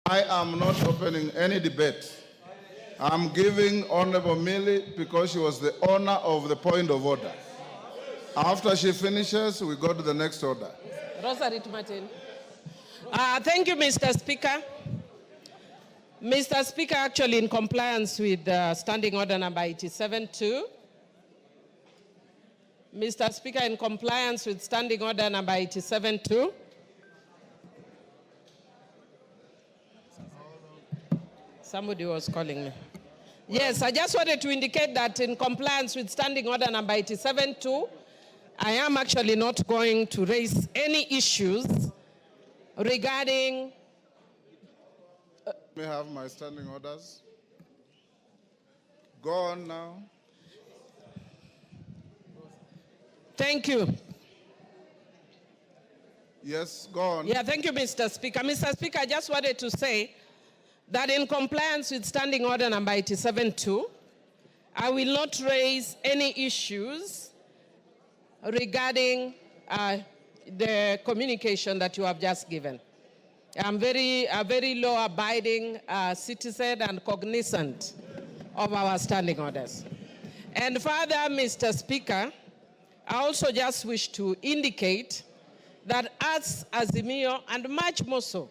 I am not opening any debate. I'm giving Honorable Millie because she was the owner of the point of order. After she finishes, we go to the next order. Rosary Martin. Thank you, Mr. Speaker. Mr. Speaker, actually in compliance with Standing Order number 87-2, Mr. Speaker, in compliance with Standing Order number 87-2, somebody was calling me. Yes, I just wanted to indicate that in compliance with Standing Order number 87-2, I am actually not going to raise any issues regarding... May I have my standing orders? Go on now. Thank you. Yes, go on. Yeah, thank you, Mr. Speaker. Mr. Speaker, I just wanted to say that in compliance with Standing Order number 87-2, I will not raise any issues regarding the communication that you have just given. I'm a very law-abiding citizen and cognizant of our standing orders. And further, Mr. Speaker, I also just wish to indicate that as Azimio, and much more so,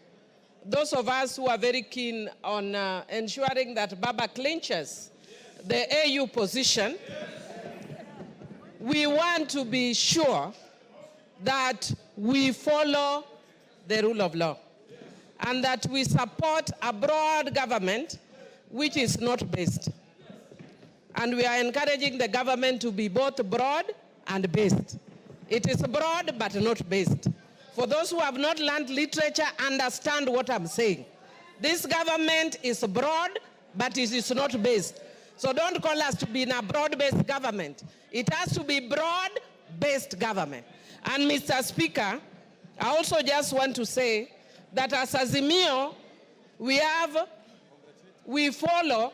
those of us who are very keen on ensuring that Baba clinches the AU position, we want to be sure that we follow the rule of law and that we support a broad government which is not based. And we are encouraging the government to be both broad and based. It is broad but not based. For those who have not learned literature, understand what I'm saying. This government is broad, but it is not based. So don't call us to be in a broad-based government. It has to be broad-based government. And Mr. Speaker, I also just want to say that as Azimio, we follow.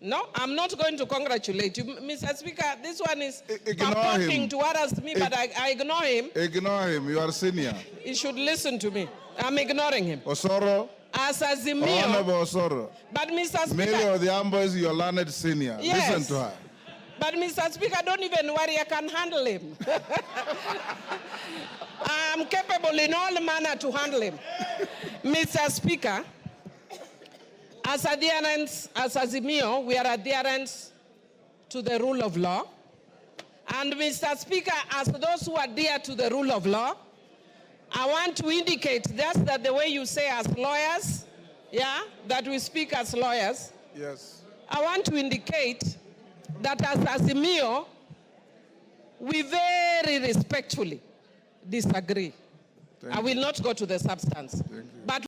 No, I'm not going to congratulate you. Mr. Speaker, this one is talking towards me, but I ignore him. Ignore him, you are senior. He should listen to me. I'm ignoring him. Osoro. As Azimio. Honorable Osoro. But Mr. Speaker. Millie Odhiambo is your learned senior. Yes. Listen to her. But Mr. Speaker, don't even worry, I can handle him. I'm capable in all manner to handle him. Mr. Speaker, as adherents, as Azimio, we are adherents to the rule of law. And Mr. Speaker, as those who adhere to the rule of law, I want to indicate just that the way you say as lawyers, yeah, that we speak as lawyers. Yes. I want to indicate that as Azimio, we very respectfully disagree. I will not go to the substance. Thank you. But